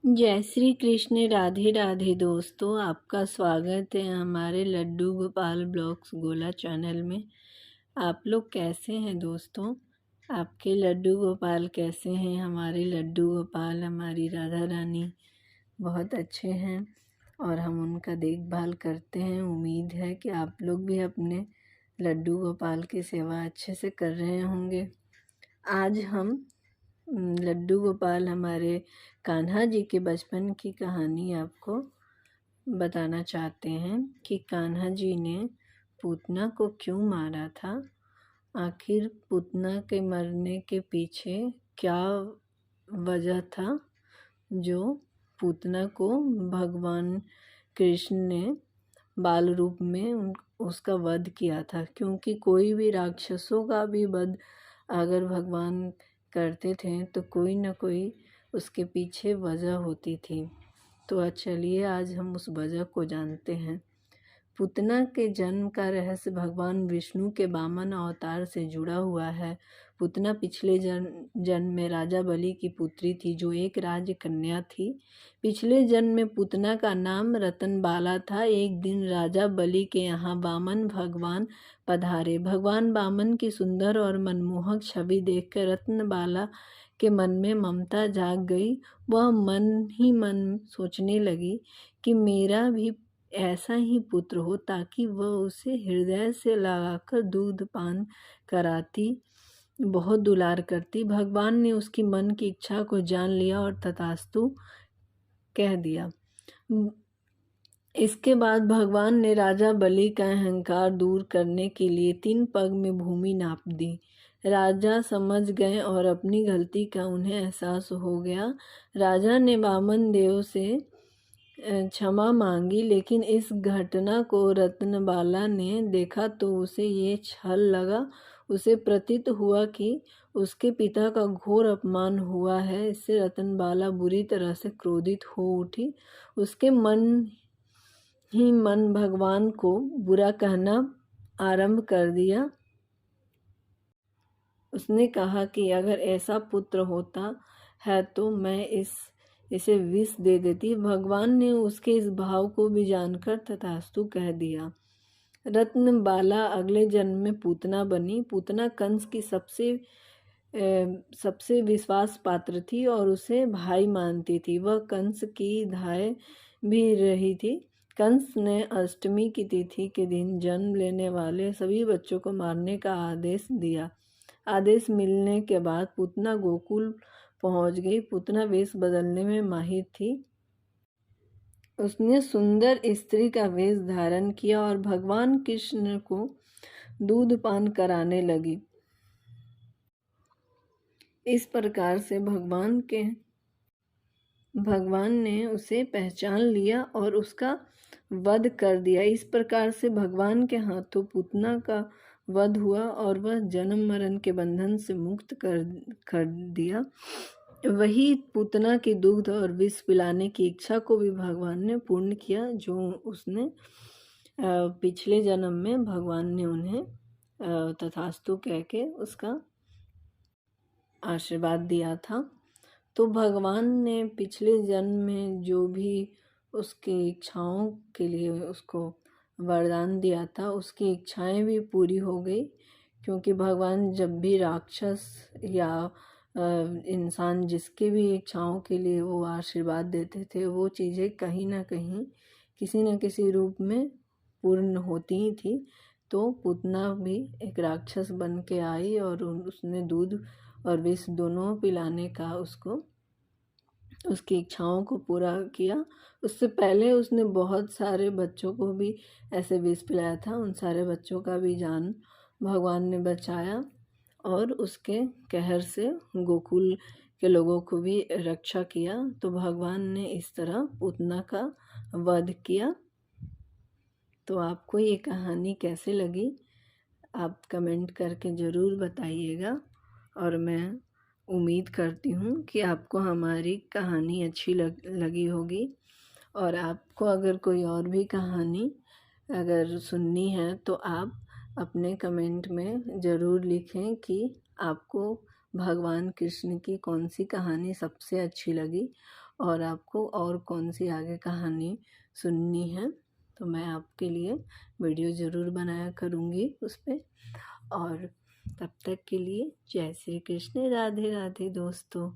जय श्री कृष्ण। राधे राधे दोस्तों, आपका स्वागत है हमारे लड्डू गोपाल ब्लॉग्स गोला चैनल में। आप लोग कैसे हैं दोस्तों? आपके लड्डू गोपाल कैसे हैं? हमारे लड्डू गोपाल, हमारी राधा रानी बहुत अच्छे हैं और हम उनका देखभाल करते हैं। उम्मीद है कि आप लोग भी अपने लड्डू गोपाल की सेवा अच्छे से कर रहे होंगे। आज हम लड्डू गोपाल हमारे कान्हा जी के बचपन की कहानी आपको बताना चाहते हैं कि कान्हा जी ने पूतना को क्यों मारा था। आखिर पूतना के मरने के पीछे क्या वजह था जो पूतना को भगवान कृष्ण ने बाल रूप में उसका वध किया था। क्योंकि कोई भी राक्षसों का भी वध अगर भगवान करते थे तो कोई ना कोई उसके पीछे वजह होती थी। तो चलिए आज हम उस वजह को जानते हैं। पूतना के जन्म का रहस्य भगवान विष्णु के वामन अवतार से जुड़ा हुआ है। पूतना पिछले जन्म में राजा बलि की पुत्री थी जो एक राज कन्या थी। पिछले जन्म में पूतना का नाम रतनबाला था। एक दिन राजा बलि के यहाँ वामन भगवान पधारे। भगवान वामन की सुंदर और मनमोहक छवि देखकर रत्नबाला के मन में ममता जाग गई। वह मन ही मन सोचने लगी कि मेरा भी ऐसा ही पुत्र हो ताकि वह उसे हृदय से लगाकर दूध पान कराती, बहुत दुलार करती। भगवान ने उसकी मन की इच्छा को जान लिया और तथास्तु कह दिया। इसके बाद भगवान ने राजा बलि का अहंकार दूर करने के लिए 3 पग में भूमि नाप दी। राजा समझ गए और अपनी गलती का उन्हें एहसास हो गया। राजा ने वामन देव से क्षमा मांगी, लेकिन इस घटना को रत्नबाला ने देखा तो उसे ये छल लगा। उसे प्रतीत हुआ कि उसके पिता का घोर अपमान हुआ है। इससे रत्नबाला बुरी तरह से क्रोधित हो उठी। उसके मन ही मन भगवान को बुरा कहना आरंभ कर दिया। उसने कहा कि अगर ऐसा पुत्र होता है तो मैं इसे विष दे देती। भगवान ने उसके इस भाव को भी जानकर तथास्तु कह दिया। रत्नबाला अगले जन्म में पूतना बनी। पूतना कंस की सबसे विश्वास पात्र थी और उसे भाई मानती थी। वह कंस की धाय भी रही थी। कंस ने अष्टमी की तिथि के दिन जन्म लेने वाले सभी बच्चों को मारने का आदेश दिया। आदेश मिलने के बाद पूतना गोकुल पहुंच गई। पूतना वेश बदलने में माहिर थी। उसने सुंदर स्त्री का वेश धारण किया और भगवान कृष्ण को दूध पान कराने लगी। इस प्रकार से भगवान ने उसे पहचान लिया और उसका वध कर दिया। इस प्रकार से भगवान के हाथों पूतना का वध हुआ और वह जन्म मरण के बंधन से मुक्त कर दिया। वही पूतना की दुग्ध और विष पिलाने की इच्छा को भी भगवान ने पूर्ण किया, जो उसने पिछले जन्म में भगवान ने उन्हें तथास्तु कह के उसका आशीर्वाद दिया था। तो भगवान ने पिछले जन्म में जो भी उसकी इच्छाओं के लिए उसको वरदान दिया था, उसकी इच्छाएं भी पूरी हो गई। क्योंकि भगवान जब भी राक्षस या इंसान जिसके भी इच्छाओं के लिए वो आशीर्वाद देते थे, वो चीज़ें कहीं ना कहीं किसी न किसी रूप में पूर्ण होती ही थी। तो पूतना भी एक राक्षस बन के आई और उसने दूध और विष दोनों पिलाने का उसकी इच्छाओं को पूरा किया। उससे पहले उसने बहुत सारे बच्चों को भी ऐसे विष पिलाया था। उन सारे बच्चों का भी जान भगवान ने बचाया और उसके कहर से गोकुल के लोगों को भी रक्षा किया। तो भगवान ने इस तरह पूतना का वध किया। तो आपको ये कहानी कैसे लगी आप कमेंट करके ज़रूर बताइएगा और मैं उम्मीद करती हूँ कि आपको हमारी कहानी अच्छी लगी होगी। और आपको अगर कोई और भी कहानी अगर सुननी है तो आप अपने कमेंट में ज़रूर लिखें कि आपको भगवान कृष्ण की कौन सी कहानी सबसे अच्छी लगी। और आपको और कौन सी आगे कहानी सुननी है तो मैं आपके लिए वीडियो ज़रूर बनाया करूँगी उस पर। और तब तक के लिए जय श्री कृष्ण, राधे राधे दोस्तों।